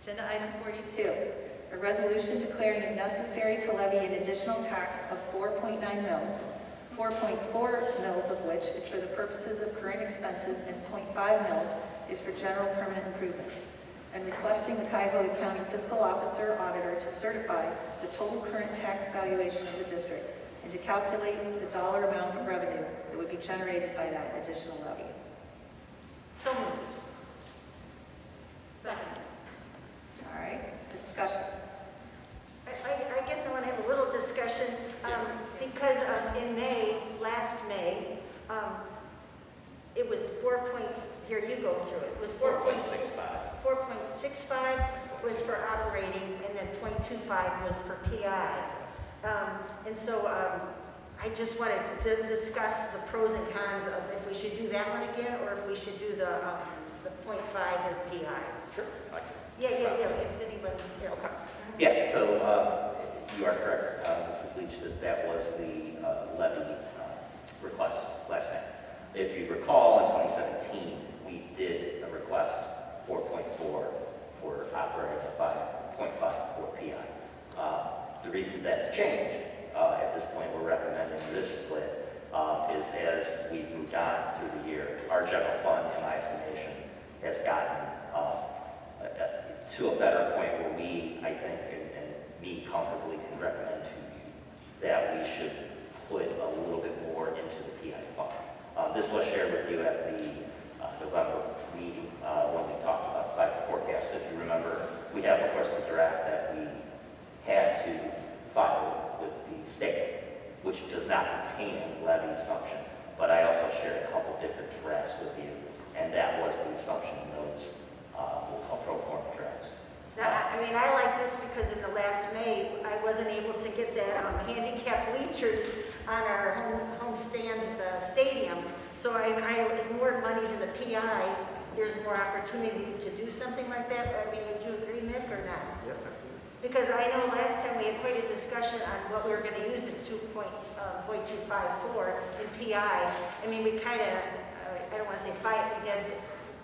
Agenda item 42, a resolution declaring it necessary to levy an additional tax of 4.9 mils, 4.4 mils of which is for the purposes of current expenses and 0.5 mils is for general permanent improvements, and requesting the Cuyahoga County Fiscal Officer Auditor to certify the total current tax valuation of the district and to calculate the dollar amount of revenue that would be generated by that additional levy. So moved. Second. All right, discussion. I guess I want to have a little discussion because in May, last May, it was 4 point, here you go through it, it was 4.65. 4.65 was for operating and then 0.25 was for PI. And so I just wanted to discuss the pros and cons of if we should do that one again or if we should do the 0.5 as PI. Sure. Yeah, if anybody, yeah. Okay. Yeah, so you are correct, Mrs. Leach, that was the levy request last May. If you recall, in 2017, we did a request 4.4 for operating, 5.5 for PI. The reason that's changed, at this point we're recommending this split, is as we've moved on through the year, our general fund, in my estimation, has gotten to a better point where we, I think, and me comfortably can recommend to you that we should put a little bit more into the PI fund. This was shared with you at the November meeting when we talked about the forecast. If you remember, we have, of course, the draft that we had to file with the state, which does not contain a levy assumption. But I also shared a couple different drafts with you, and that was the assumption in those we'll call pro forma drafts. Now, I mean, I like this because in the last May, I wasn't able to get that handicap bleachers on our home stands at the stadium. So if more money's in the PI, there's more opportunity to do something like that. I mean, would you agree, Mick, or not? Yep. Because I know last time we had quite a discussion on what we were going to use the 2.254 for in PI. I mean, we kind of, I don't want to say fight, we did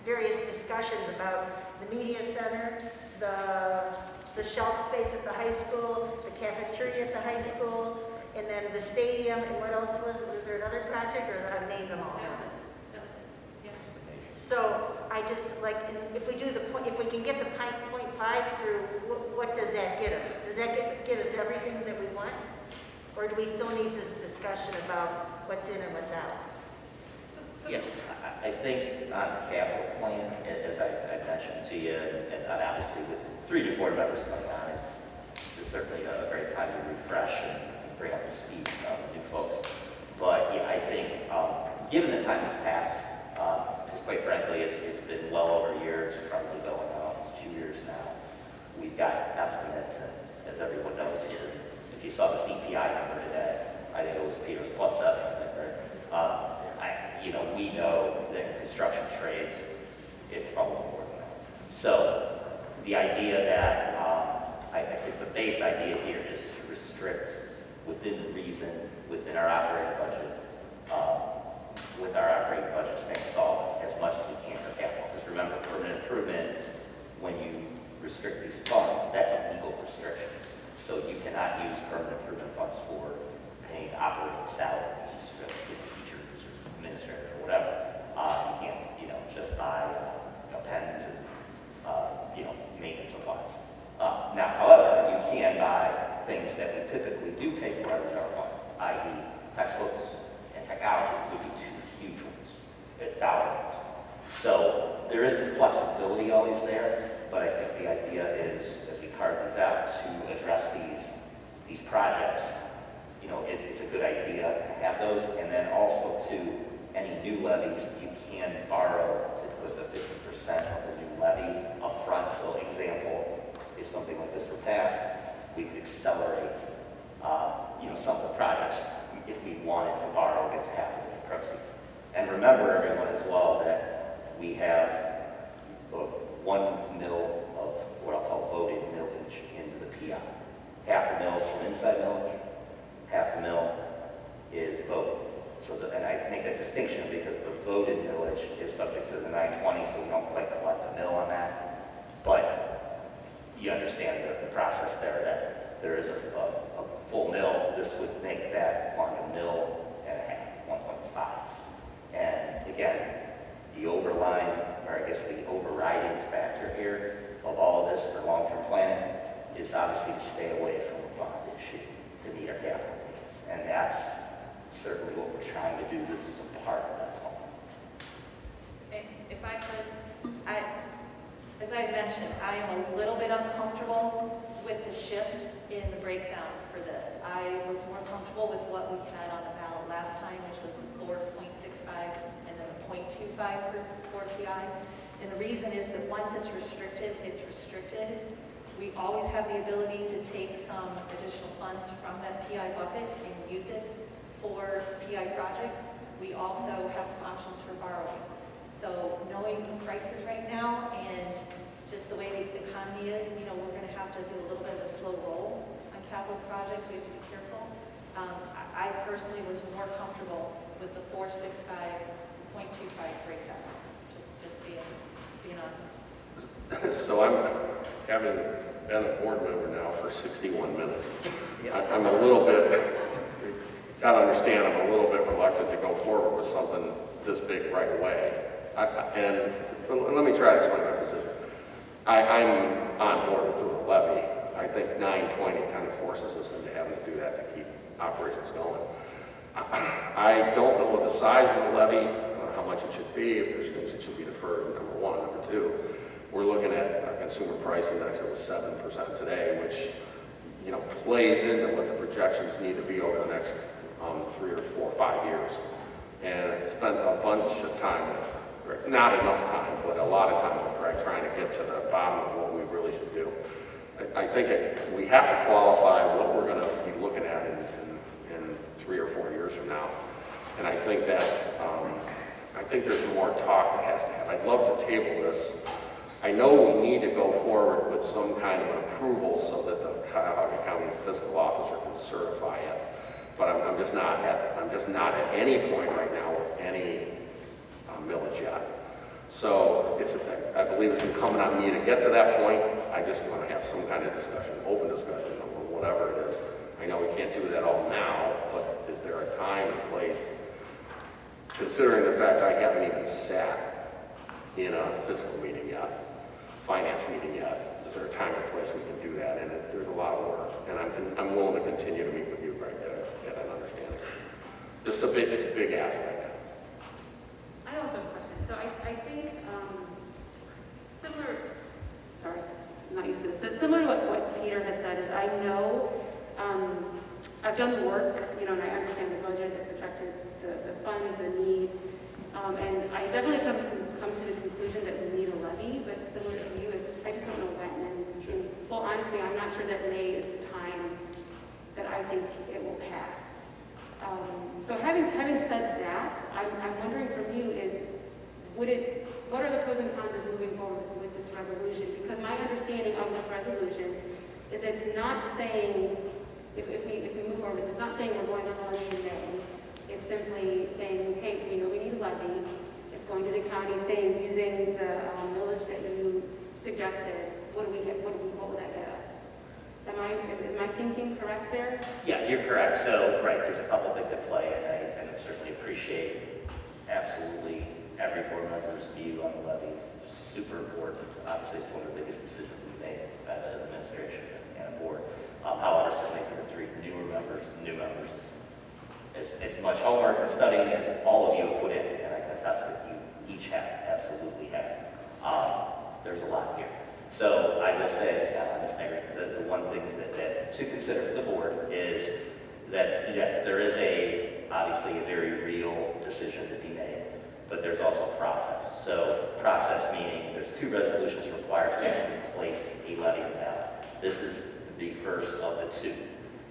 various discussions about the media center, the shelf space at the high school, the cafeteria at the high school, and then the stadium, and what else was there another project, or I named them all? So I just like, if we do if we can get the 0.5 through, what does that get us? Does that get us everything that we want? Or do we still need this discussion about what's in and what's out? Yeah, I think on the capital plan, as I mentioned to you, and obviously with 3 new board members coming on, it's certainly a great time to refresh and bring up to speed new folks. But yeah, I think given the time that's passed, because quite frankly, it's been well over a year, it's probably going on almost 2 years now. We've got estimates, and as everyone knows here, if you saw the CPI number today, I think it was Peter's +7, right? We know that in construction trades, it's probably more than that. So the idea that, I think the base idea here is to restrict within reason, within our operating budget, with our operating budget staying solid as much as we can for capital. Because remember, permanent improvement, when you restrict these funds, that's a legal restriction. So you cannot use permanent improvement funds for paying operating salaries, teachers, or administrators, or whatever. You can't, just buy pens and maintenance supplies. Now, however, you can buy things that we typically do pay for out of our fund, i.e. textbooks and technology would be 2 huge ones at dollar amounts. So there is some flexibility always there, but I think the idea is, as we carve these out, to address these projects, it's a good idea to have those, and then also to any new levies, you can borrow to put the 50% of the new levy up front. So example, if something like this were passed, we could accelerate some of the projects if we wanted to borrow against half of the proceeds. And remember, everyone, as well, that we have 1 mil of what I'll call voted millage into the PI. Half a mil is from inside millage, half a mil is voted. So and I make that distinction because the voted millage is subject to the 920, so we don't quite collect a mil on that. But you understand the process there, that there is a full mill. This would make that fund a mill and a half, 1.5. And again, the overlying, or I guess the overriding factor here of all of this for long-term planning is obviously to stay away from a bond issue to meet our capital needs. And that's certainly what we're trying to do. This is a part of that plan. If I could, as I mentioned, I am a little bit uncomfortable with the shift in the breakdown for this. I was more comfortable with what we had on the ballot last time, which was the 4.65 and then the 0.25 for PI. And the reason is that once it's restricted, it's restricted. We always have the ability to take some additional funds from that PI bucket and use it for PI projects. We also have some options for borrowing. So knowing the prices right now and just the way the economy is, you know, we're going to have to do a little bit of a slow roll on capital projects. We have to be careful. I personally was more comfortable with the 465, 0.25 breakdown. Just being honest. So I'm, having been a board member now for 61 minutes, I'm a little bit, you gotta understand, I'm a little bit reluctant to go forward with something this big right away. And let me try to explain my position. I'm on board with doing a levy. I think 920 kind of forces us into having to do that to keep operations going. I don't know what the size of the levy, how much it should be, if there's things that should be deferred, number one. Number two, we're looking at a consumer price index that was 7% today, which, you know, plays into what the projections need to be over the next 3 or 4 or 5 years. And I spent a bunch of time with Greg, not enough time, but a lot of time with Greg trying to get to the bottom of what we really should do. I think we have to qualify what we're going to be looking at in 3 or 4 years from now. And I think that, I think there's more talk that has to happen. I'd love to table this. I know we need to go forward with some kind of an approval so that the Cuyahoga County fiscal officer can certify it. But I'm just not at any point right now with any millage yet. So I believe it's incumbent on me to get to that point. I just want to have some kind of discussion, open discussion, or whatever it is. I know we can't do that all now, but is there a time and place, considering the fact I haven't even sat in a fiscal meeting yet, finance meeting yet, is there a time and place we can do that? And there's a lot of work, and I'm willing to continue to meet with you, Greg, to get an understanding. It's a big aspect. I also have a question. So I think similar, sorry, I'm not used to this. So similar to what Peter had said is I know, I've done the work, you know, and I understand the budget, the projected, the funds, the needs, and I definitely come to the conclusion that we need a levy, but similar to you, I just don't know when. And in full honesty, I'm not sure that May is the time that I think it will pass. So having said that, I'm wondering from you is, what are the pros and cons of moving forward with this resolution? Because my understanding of this resolution is it's not saying, if we move forward, it's not saying we're going to levy in May. It's simply saying, hey, we know we need a levy. It's going to the county saying, using the millage that you suggested, what would that get us? Is my thinking correct there? Yeah, you're correct. So, right, there's a couple things at play, and I certainly appreciate absolutely every board member's view on the levy. It's super important. Obviously, it's one of the biggest decisions we made as an administration and a board. However, certainly for the 3 new members, as much homework and studying as all of you have put in, and I can attest that you each have, absolutely have. There's a lot here. So I will say, Ms. Negri, the one thing that to consider for the board is that, yes, there is obviously a very real decision to be made, but there's also process. So process meaning there's 2 resolutions required to actually place a levy on the ballot. This is the first of the 2.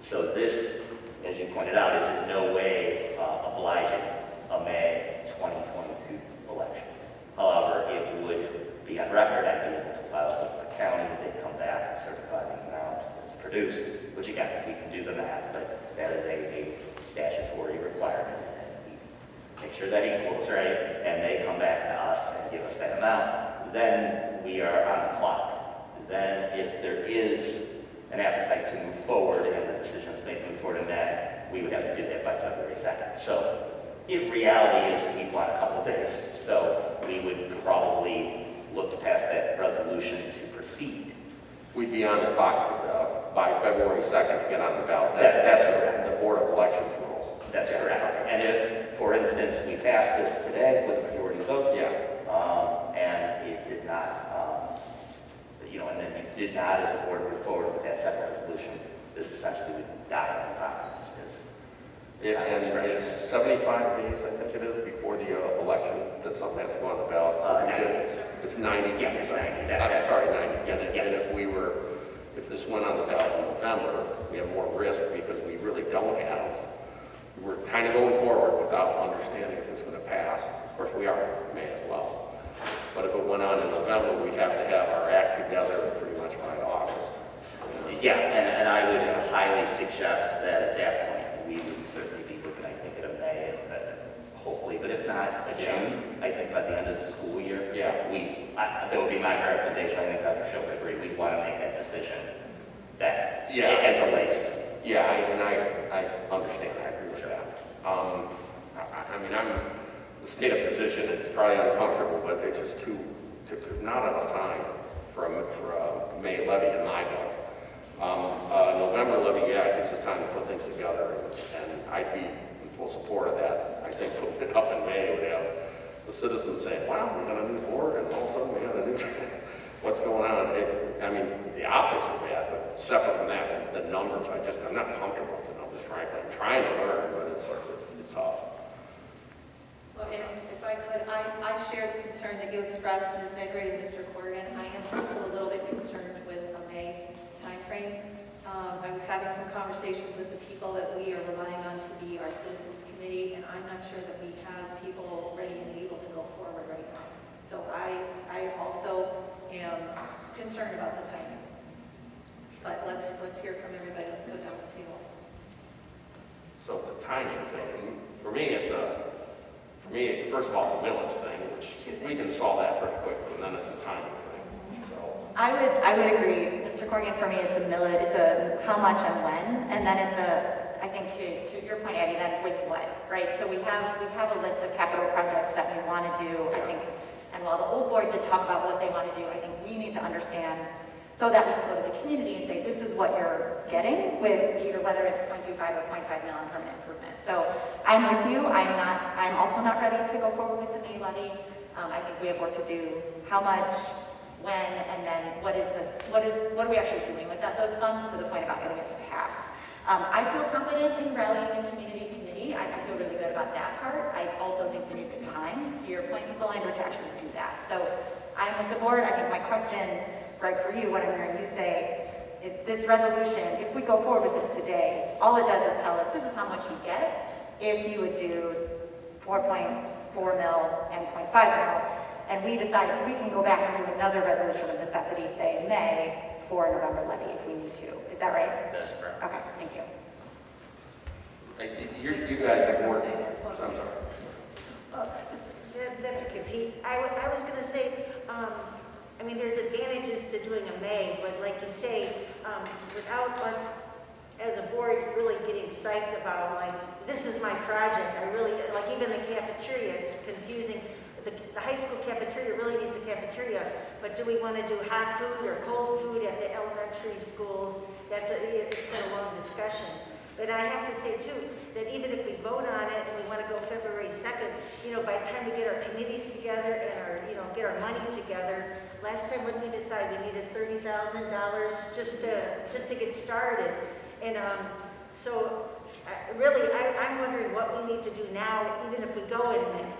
So this, as you pointed out, is in no way obliging a May 2022 election. However, it would be on record. I'd be able to file it with the county. They'd come back and certify the amount that's produced, which again, we can do the math, but that is a statutory requirement. And we make sure that equals, right? And they come back to us and give us that amount. Then we are on the clock. Then if there is an appetite to move forward and the decision is made to move forward, and that we would have to do that by February 2nd. So in reality is we want a couple of days. So we would probably look to pass that resolution to proceed. We'd be on the clock by February 2nd to get on the ballot. That's That's correct. the Board of Elections rules. That's correct. And if, for instance, we pass this today with a majority vote, Yeah. and it did not, and then you did not as a board move forward with that second resolution, this essentially would die on the property. And it's 75 days, I think it is, before the election that something has to go on the ballot. So if we 90. did- It's 90. Yeah, it's 90. Sorry, 90. Yeah, yeah. And if this went on the ballot in November, we have more risk because we really don't have, we're kind of going forward without understanding if it's going to pass. Of course, we are, may as well. But if it went on in November, we'd have to have our act together pretty much by August. Yeah, and I would highly suggest that at that point, we would certainly be looking, I think, at a May, hopefully, but if not, a June. I think by the end of the school year, Yeah. that would be my recommendation. I think Dr. Show would agree. We'd want to make that decision that, Yeah. at the latest. Yeah, I understand, I agree with that. I mean, the state of position, it's probably uncomfortable, but it's just not enough time for a May levy in my book. November levy, yeah, it gives us time to put things together, and I'd be in full support of that. I think putting it up in May would have the citizens saying, wow, we got a new board, and all of a sudden we got a new, what's going on? I mean, the optics are bad, but separate from that, the numbers, I'm not comfortable with the numbers, frankly. I'm trying to learn, but it's tough. Well, and if I could, I share the concern that you expressed, Ms. Negri and Mr. Corrigan. I am also a little bit concerned with a May timeframe. I was having some conversations with the people that we are relying on to be our citizens committee, and I'm not sure that we have people ready and able to go forward right now. So I also am concerned about the timing. But let's hear from everybody. Let's go down the table. So it's a timing thing. For me, first of all, it's a millage thing, which we can solve that pretty quick, and then it's a timing thing, so. I would agree, Mr. Corrigan, for me, it's a how much and when, and then it's I think to your point, Abby, then with what, right? So we have a list of capital projects that we want to do, I think, and while the old board did talk about what they want to do, I think we need to understand so that we can go to the community and say, this is what you're getting with either whether it's 0.25 or 0.5 mil in permanent improvement. So I'm with you. I'm also not ready to go forward with the May levy. I think we have work to do. How much, when, and then what are we actually doing with those funds to the point about getting it to pass? I feel confident in rallying the community committee. I feel really good about that part. I also think we need the time, to your point, Ms. Olander, to actually do that. So I'm with the board. I think my question, Greg, for you, what I'm hearing you say is this resolution, if we go forward with this today, all it does is tell us this is how much you get if you would do 4.4 mil and 0.5 mil, and we decide we can go back and do another resolution of necessity, say May, for November levy if we need to. Is that right? That's correct. Okay, thank you. You guys have more, I'm sorry. That's a compete. I was going to say, I mean, there's advantages to doing a May, but like you say, without us as a board really getting psyched about, like, this is my project. I really, like, even the cafeteria, it's confusing. The high school cafeteria really needs a cafeteria, but do we want to do hot food or cold food at the elementary schools? It's been a long discussion. But I have to say, too, that even if we vote on it and we want to go February 2nd, by the time we get our committees together and get our money together, last time when we decided we needed $30,000 just to get started. And so really, I'm wondering what we need to do now, even if we go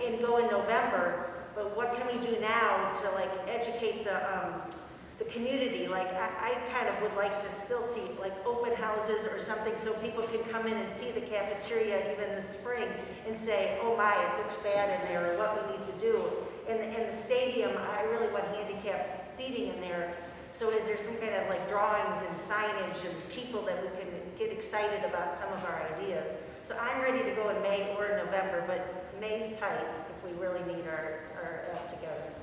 in November, but what can we do now to like educate the community? Like I kind of would like to still see like open houses or something so people can come in and see the cafeteria even this spring and say, oh my, it looks bad in there, or what we need to do. And the stadium, I really want handicapped seating in there. So is there some kind of like drawings and signage and people that we can get excited about some of our ideas? So I'm ready to go in May or November, but May's tight if we really need our act together.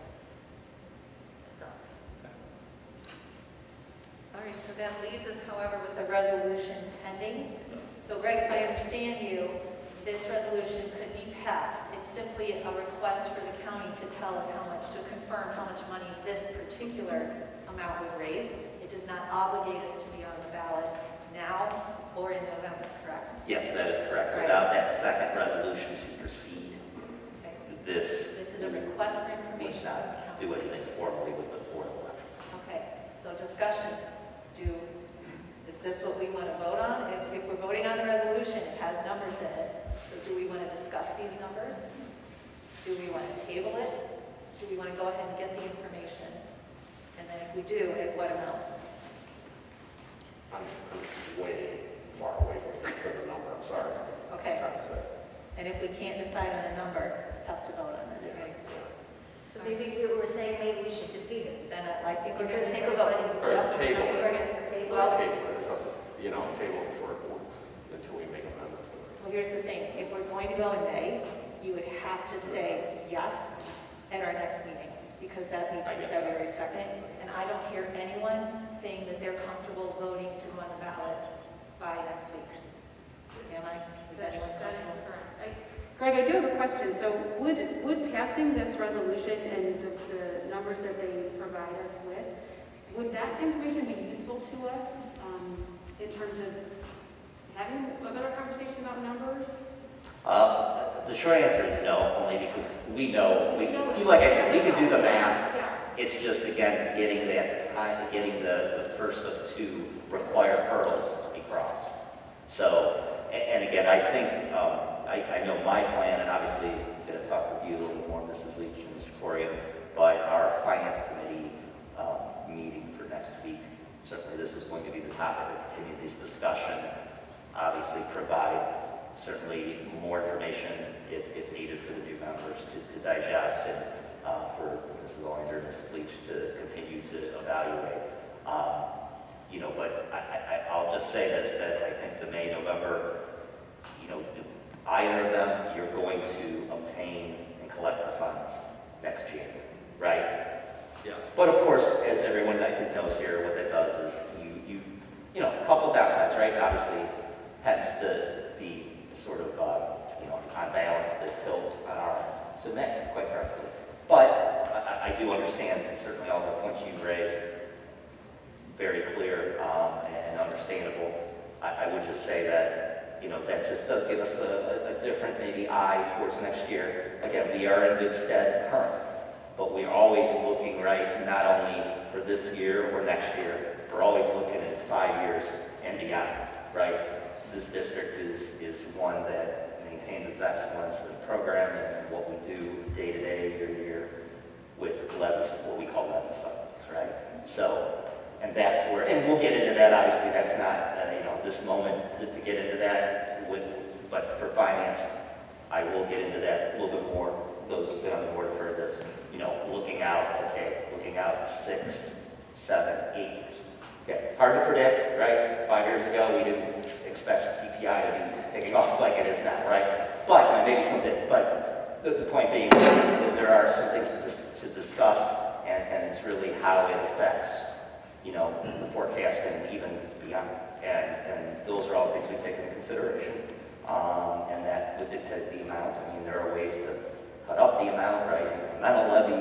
That's all. All right, so that leaves us, however, with the resolution pending. So Greg, if I understand you, this resolution could be passed. It's simply a request for the county to tell us how much, to confirm how much money this particular amount would raise. It does not obligate us to be on the ballot now or in November, correct? Yes, that is correct. Right. Without that second resolution to proceed, Okay. this This is a request for would information from the not county. do anything formally with the Board of Elections. Okay, so discussion. Is this what we want to vote on? If we're voting on the resolution, it has numbers in it. So do we want to discuss these numbers? Do we want to table it? Do we want to go ahead and get the information? And then if we do, at what amounts? I'm way far away from the number, I'm sorry. Okay. It's tough to say. And if we can't decide on a number, it's tough to vote on this, Yeah, right? yeah. So maybe we were saying maybe we should defeat it. Then I think we're going to take a vote. Or Yep, table it. we're gonna- Table well, Table it, it doesn't, table it for weeks until we make amendments. Well, here's the thing, if we're going to go in May, you would have to say yes at our next meeting, because that meets I get that. February 2nd, and I don't hear anyone saying that they're comfortable voting to go on the ballot by next week. Am I? Is anyone comfortable? Greg, I do have a question. So would passing this resolution and the numbers that they provide us with, would that information be useful to us in terms of having a better conversation about numbers? The short answer is no, only because we know, like I said, we could do the math. Yeah. It's just, again, getting that time, getting the first of two required hurdles to be crossed. So, and again, I think, I know my plan, and obviously I'm going to talk with you a little more, Mrs. Leach and Mr. Corrigan, but our finance committee meeting for next week, certainly this is going to be the topic of continue this discussion. Obviously provide certainly more information if needed for the new members to digest and for Mrs. Olander and Mrs. Leach to continue to evaluate. But I'll just say this, that I think the May, November, either of them, you're going to obtain and collect the funds next January, right? Yes. But of course, as everyone I think knows here, what that does is a couple downsides, right? Obviously, hence the sort of, on balance, the tilt on our submit, quite frankly. But I do understand certainly all the points you've raised, very clear and understandable. I would just say that, that just does give us a different maybe eye towards next year. Again, we are in good stead currently, but we're always looking, right, not only for this year or next year, we're always looking at 5 years and beyond, right? This district is one that maintains its excellence in programming and what we do day to day, year to year, with levies, what we call levy cycles, right? So, and that's where, and we'll get into that, obviously that's not, this moment to get into that, but for finance, I will get into that a little bit more. Those who've been on the board have heard this, looking out 6, 7, 8 years. Okay, hard to predict, right? 5 years ago, we didn't expect the CPI to be taking off like it is now, right? But maybe something, but the point being, there are some things to discuss, and it's really how it affects, the forecasting even beyond. And those are all things we take into consideration. And that would dictate the amount. I mean, there are ways to cut up the amount, right? Incremental levy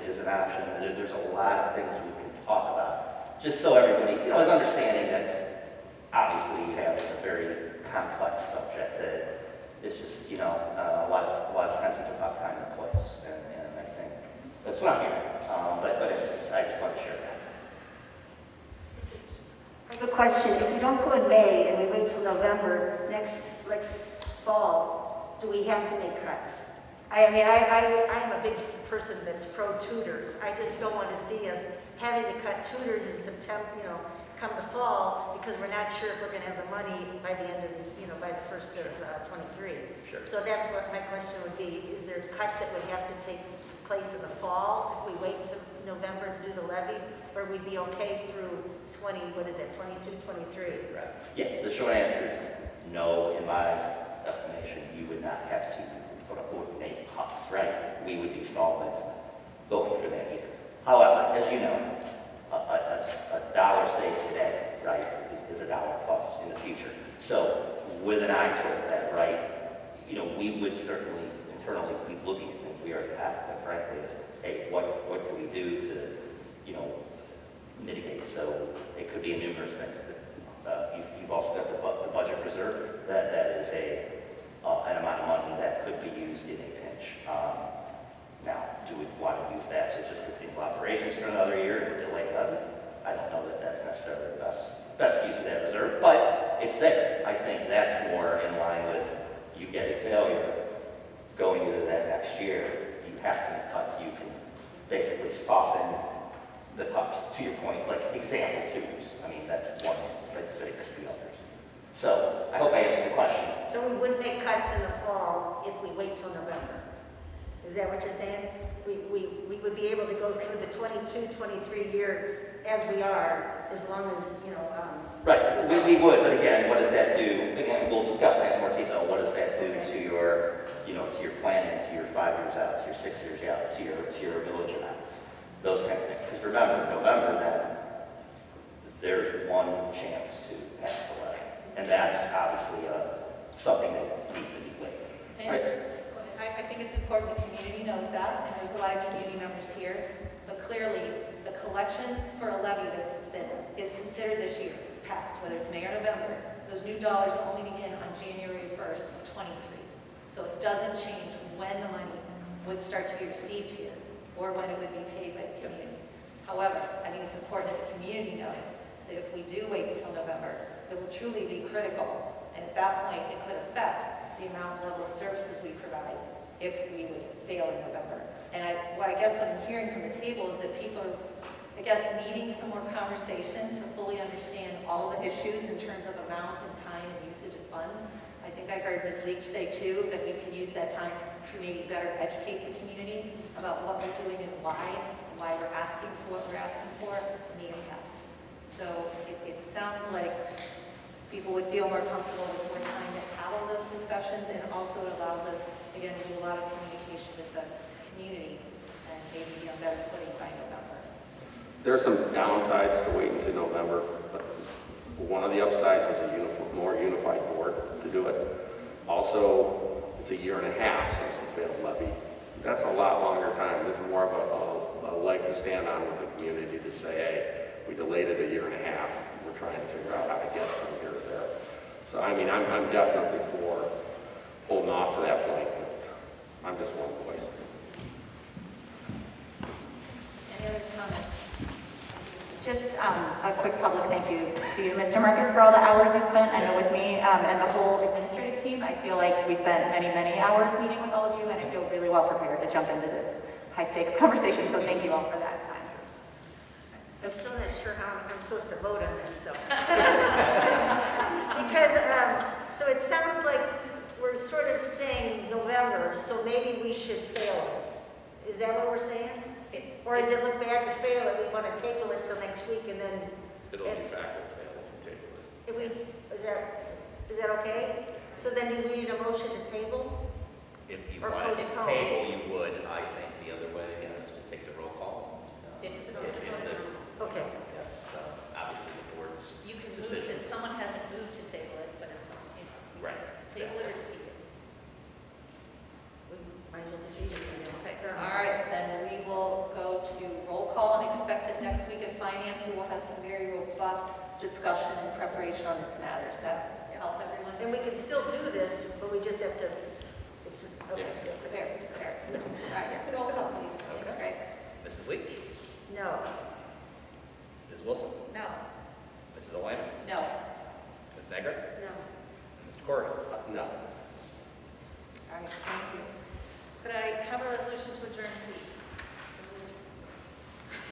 is an option. There's a lot of things we can talk about. Just so everybody, is understanding that obviously it's a very complex subject that it's just, a lot of times it's about time and place. And I think that's what I'm hearing. But anyways, I just want to share that. I have a question. If we don't go in May and we wait till November, next fall, do we have to make cuts? I'm a big person that's pro tutors. I just don't want to see us having to cut tutors in September, come the fall, because we're not sure if we're going to have the money by the end of, by the first of 23. Sure. So that's what my question would be. Is there cuts that would have to take place in the fall if we wait until November to do the levy, or we'd be okay through 22, 23? Right. Yeah, the short answer is no, in my estimation. You would not have to, quote unquote, make cuts, right? We would be solvent going for that year. However, as you know, a dollar saved today future. So with an eye towards that, right, you know, we would certainly internally be looking at things we already have, quite frankly, as, hey, what can we do to, you know, mitigate? So it could be a numerous things. You've also got the budget reserve. That is an amount of money that could be used in a pinch. Now, do we want to use that to just continue operations for another year and delay it? I don't know that that's necessarily the best use of that reserve, but it's there. I think that's more in line with you get a failure going into that next year, you have to make cuts. You can basically soften the cuts, to your point, like example twos. I mean, that's one, but it could be others. So I hope I answered the question. So we wouldn't make cuts in the fall if we wait till November? Is that what you're saying? We would be able to go through the 22, 23 year as we are, as long as, you know... Right, we would, but again, what does that do? Again, we'll discuss that in more detail. What does that do to your, you know, to your planning, to your 5 years out, to your 6 years out, to your village amounts, those kind of things. Because remember, November, then, there's one chance to pass the levy. And that's obviously something that needs to be weighed. And I think it's important the community knows that, and there's a lot of community members here, but clearly, the collections for a levy that is considered this year, it's passed, whether it's May or November, those new dollars only begin on January 1st of '23. So it doesn't change when the money would start to be received here, or when it would be paid by the community. However, I think it's important that the community knows that if we do wait until November, it will truly be critical, and at that point, it could affect the amount and level of services we provide if we would fail in November. And what I guess what I'm hearing from the table is that people are, I guess, needing some more conversation to fully understand all the issues in terms of amount and time and usage of funds. I think I heard Ms. Leach say too that we can use that time to maybe better educate the community about what we're doing and why we're asking for what we're asking for, and the impacts. So it sounds like people would feel more comfortable with more time to have all those discussions, and also it allows us, again, to do a lot of communication with the community and maybe be on better footing by November. There are some downsides to waiting until November, but one of the upsides is a more unified board to do it. Also, it's a year and a half since the failed levy. That's a lot longer time. There's more of a leg to stand on with the community to say, hey, we delayed it a year and a half. We're trying to figure out how to get from here to there. So, I mean, I'm definitely for holding off to that point, but I'm just one voice. Any other comments? Just a quick public thank you to you, Mr. Marcus, for all the hours you spent, I know with me and the whole administrative team. I feel like we spent many, many hours meeting with all of you, and I feel really well prepared to jump into this high-stakes conversation, so thank you all for that time. I'm still not sure how I'm supposed to vote on this stuff. Because, so it sounds like we're sort of saying November, so maybe we should fail this. Is that what we're saying? Or does it look bad to fail it? We want to table it till next week and then... It'll de facto fail if you table it. Is that okay? So then do we need a motion to table? If you Or wanted to postpone. table, you would. I think the other way, is to take the roll call. Okay. Yes, obviously the board's You can move decision. it, someone hasn't moved to table it, but if someone, you know, Right. table it or defeat it. We might as well defeat it. Okay, all right, then we will go to roll call and expect that next week at finance, we will have some very robust discussion and preparation on this matter. Does that help everyone? And we can still do this, but we just have to, it's just, okay. Fair. All right, roll call, please. Thanks, Greg. Mrs. Leach, No. Ms. Wilson, No. Mrs. Elena, No. Ms. Negre, No. Mr. Corrigan. No. All right, thank you.